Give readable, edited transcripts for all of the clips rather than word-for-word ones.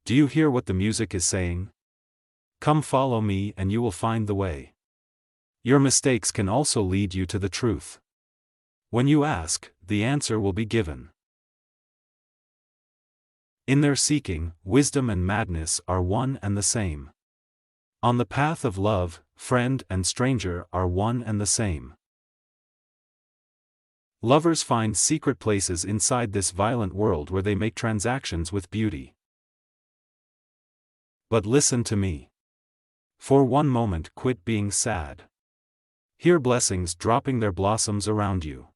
Do you hear what the music is saying? Come follow me and you will find the way. Your mistakes can also lead you to the truth. When you ask, the answer will be given. In their seeking, wisdom and madness are one and the same. On the path of love, friend and stranger are one and the same. Lovers find secret places inside this violent world where they make transactions with beauty. But listen to me. For one moment quit being sad. Hear blessings dropping their blossoms around you.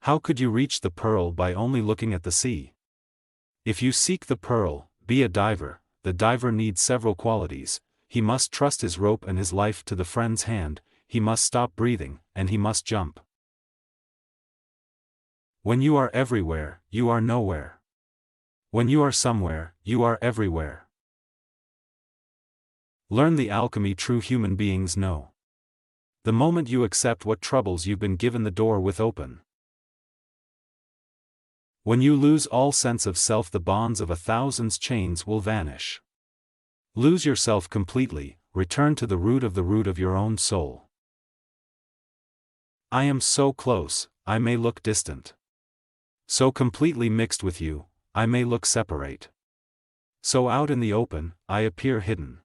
How could you reach the pearl by only looking at the sea? If you seek the pearl, be a diver. The diver needs several qualities. He must trust his rope and his life to the friend's hand, he must stop breathing, and he must jump. When you are everywhere, you are nowhere. When you are somewhere, you are everywhere. Learn the alchemy true human beings know. The moment you accept what troubles you've been given the door with open. When you lose all sense of self, the bonds of 1,000 chains will vanish. Lose yourself completely, return to the root of your own soul. I am so close, I may look distant. So completely mixed with you, I may look separate. So out in the open, I appear hidden.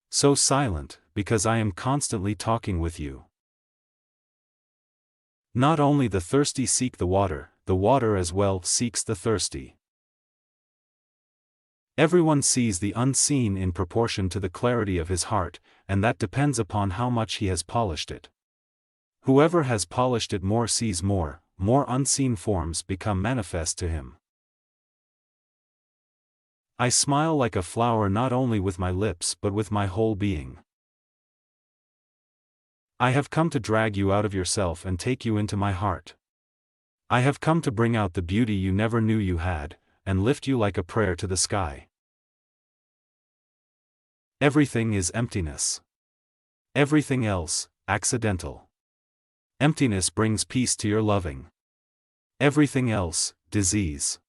So silent, because I am constantly talking with you. Not only the thirsty seek the water as well seeks the thirsty. Everyone sees the unseen in proportion to the clarity of his heart, and that depends upon how much he has polished it. Whoever has polished it more sees more unseen forms become manifest to him. I smile like a flower not only with my lips but with my whole being. I have come to drag you out of yourself and take you into my heart. I have come to bring out the beauty you never knew you had, and lift you like a prayer to the sky. Everything is emptiness. Everything else, accidental. Emptiness brings peace to your loving. Everything else, disease.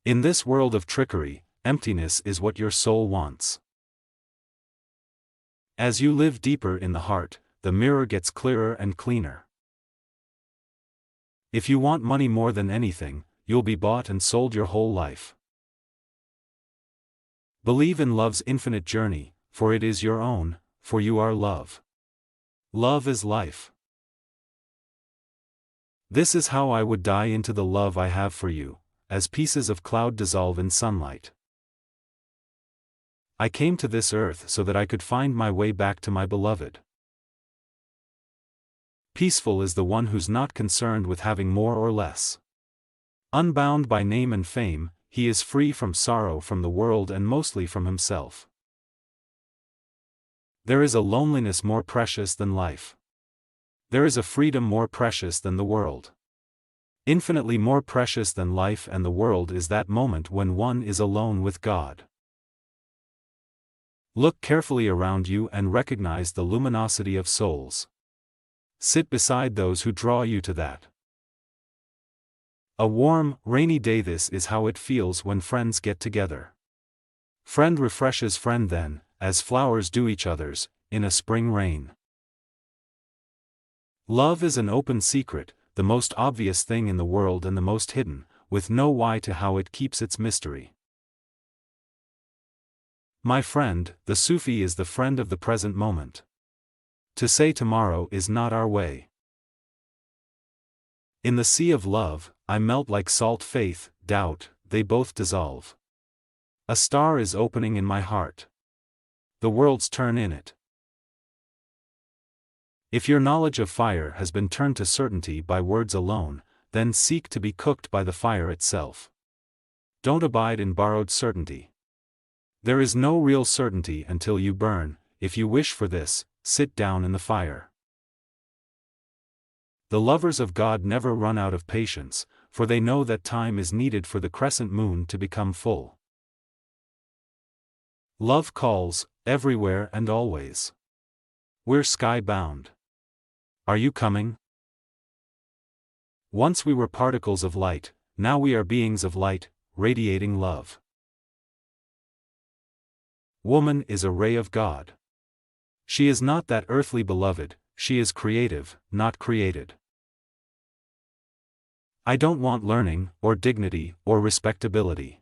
In this world of trickery, emptiness is what your soul wants. As you live deeper in the heart, the mirror gets clearer and cleaner. If you want money more than anything, you'll be bought and sold your whole life. Believe in love's infinite journey, for it is your own, for you are love. Love is life. This is how I would die into the love I have for you, as pieces of cloud dissolve in sunlight. I came to this earth so that I could find my way back to my beloved. Peaceful is the one who's not concerned with having more or less. Unbound by name and fame, he is free from sorrow, from the world, and mostly from himself. There is a loneliness more precious than life. There is a freedom more precious than the world. Infinitely more precious than life and the world is that moment when one is alone with God. Look carefully around you and recognize the luminosity of souls. Sit beside those who draw you to that. A warm, rainy day. This is how it feels when friends get together. Friend refreshes friend then, as flowers do each other's, in a spring rain. Love is an open secret, the most obvious thing in the world and the most hidden, with no why to how it keeps its mystery. My friend, the Sufi is the friend of the present moment. To say tomorrow is not our way. In the sea of love, I melt like salt. Faith, doubt, they both dissolve. A star is opening in my heart. The worlds turn in it. If your knowledge of fire has been turned to certainty by words alone, then seek to be cooked by the fire itself. Don't abide in borrowed certainty. There is no real certainty until you burn. If you wish for this, sit down in the fire. The lovers of God never run out of patience, for they know that time is needed for the crescent moon to become full. Love calls, everywhere and always. We're sky-bound. Are you coming? Once we were particles of light, now we are beings of light, radiating love. Woman is a ray of God. She is not that earthly beloved, she is creative, not created. I don't want learning, or dignity, or respectability.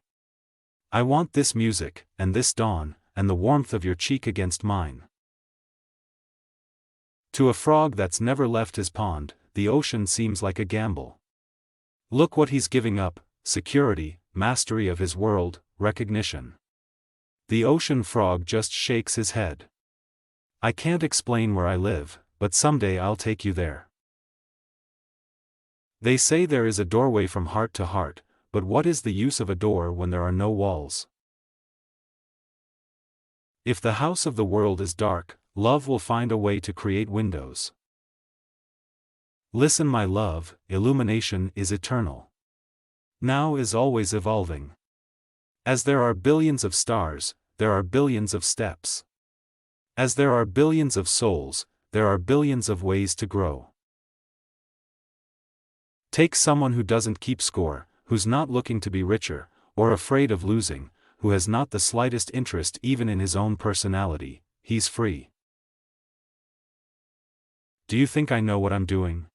I want this music, and this dawn, and the warmth of your cheek against mine. To a frog that's never left his pond, the ocean seems like a gamble. Look what he's giving up: security, mastery of his world, recognition. The ocean frog just shakes his head. I can't explain where I live, but someday I'll take you there. They say there is a doorway from heart to heart, but what is the use of a door when there are no walls? If the house of the world is dark, love will find a way to create windows. Listen, my love, illumination is eternal. Now is always evolving. As there are billions of stars, there are billions of steps. As there are billions of souls, there are billions of ways to grow. Take someone who doesn't keep score, who's not looking to be richer, or afraid of losing, who has not the slightest interest even in his own personality. He's free. Do you think I know what I'm doing?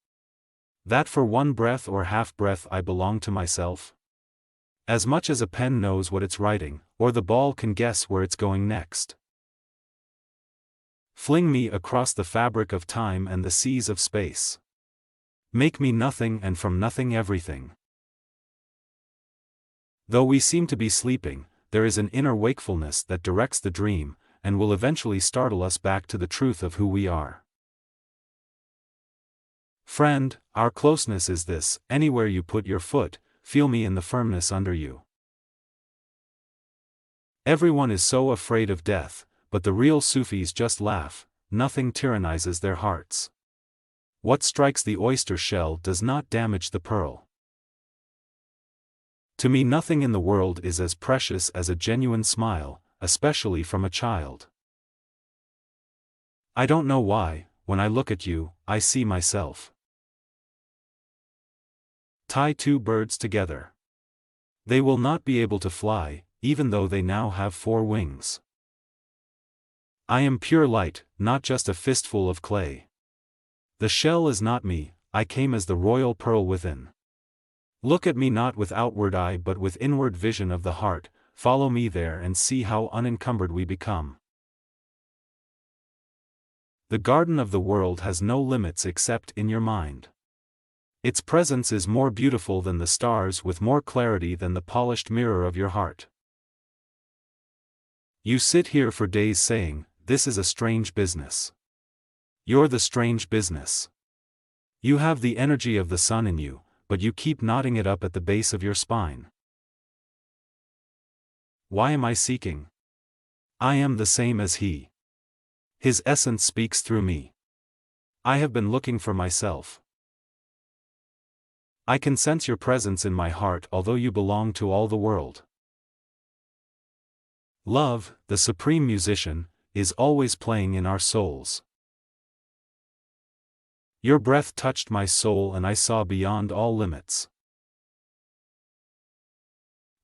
That for one breath or half breath I belong to myself? As much as a pen knows what it's writing, or the ball can guess where it's going next. Fling me across the fabric of time and the seas of space. Make me nothing and from nothing everything. Though we seem to be sleeping, there is an inner wakefulness that directs the dream, and will eventually startle us back to the truth of who we are. Friend, our closeness is this: anywhere you put your foot, feel me in the firmness under you. Everyone is so afraid of death, but the real Sufis just laugh. Nothing tyrannizes their hearts. What strikes the oyster shell does not damage the pearl. To me, nothing in the world is as precious as a genuine smile, especially from a child. I don't know why, when I look at you, I see myself. Tie two birds together. They will not be able to fly, even though they now have 4 wings. I am pure light, not just a fistful of clay. The shell is not me, I came as the royal pearl within. Look at me not with outward eye but with inward vision of the heart, follow me there and see how unencumbered we become. The garden of the world has no limits except in your mind. Its presence is more beautiful than the stars, with more clarity than the polished mirror of your heart. You sit here for days saying, "This is a strange business." You're the strange business. You have the energy of the sun in you, but you keep knotting it up at the base of your spine. Why am I seeking? I am the same as he. His essence speaks through me. I have been looking for myself. I can sense your presence in my heart although you belong to all the world. Love, the supreme musician, is always playing in our souls. Your breath touched my soul and I saw beyond all limits.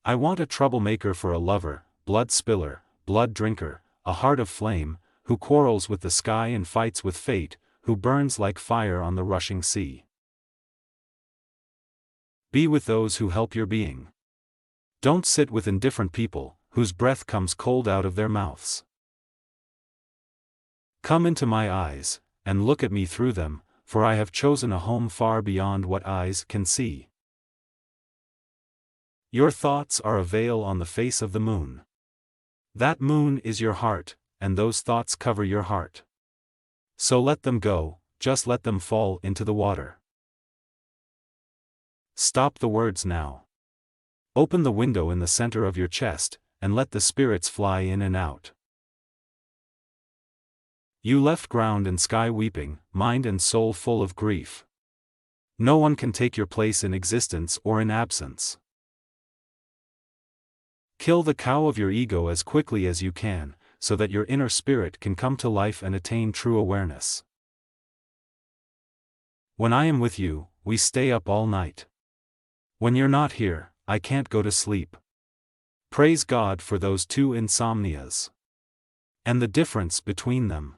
I want a troublemaker for a lover, blood spiller, blood drinker, a heart of flame, who quarrels with the sky and fights with fate, who burns like fire on the rushing sea. Be with those who help your being. Don't sit with indifferent people, whose breath comes cold out of their mouths. Come into my eyes, and look at me through them, for I have chosen a home far beyond what eyes can see. Your thoughts are a veil on the face of the moon. That moon is your heart, and those thoughts cover your heart. So let them go, just let them fall into the water. Stop the words now. Open the window in the center of your chest, and let the spirits fly in and out. You left ground and sky weeping, mind and soul full of grief. No one can take your place in existence or in absence. Kill the cow of your ego as quickly as you can, so that your inner spirit can come to life and attain true awareness. When I am with you, we stay up all night. When you're not here, I can't go to sleep. Praise God for those two insomnias. And the difference between them.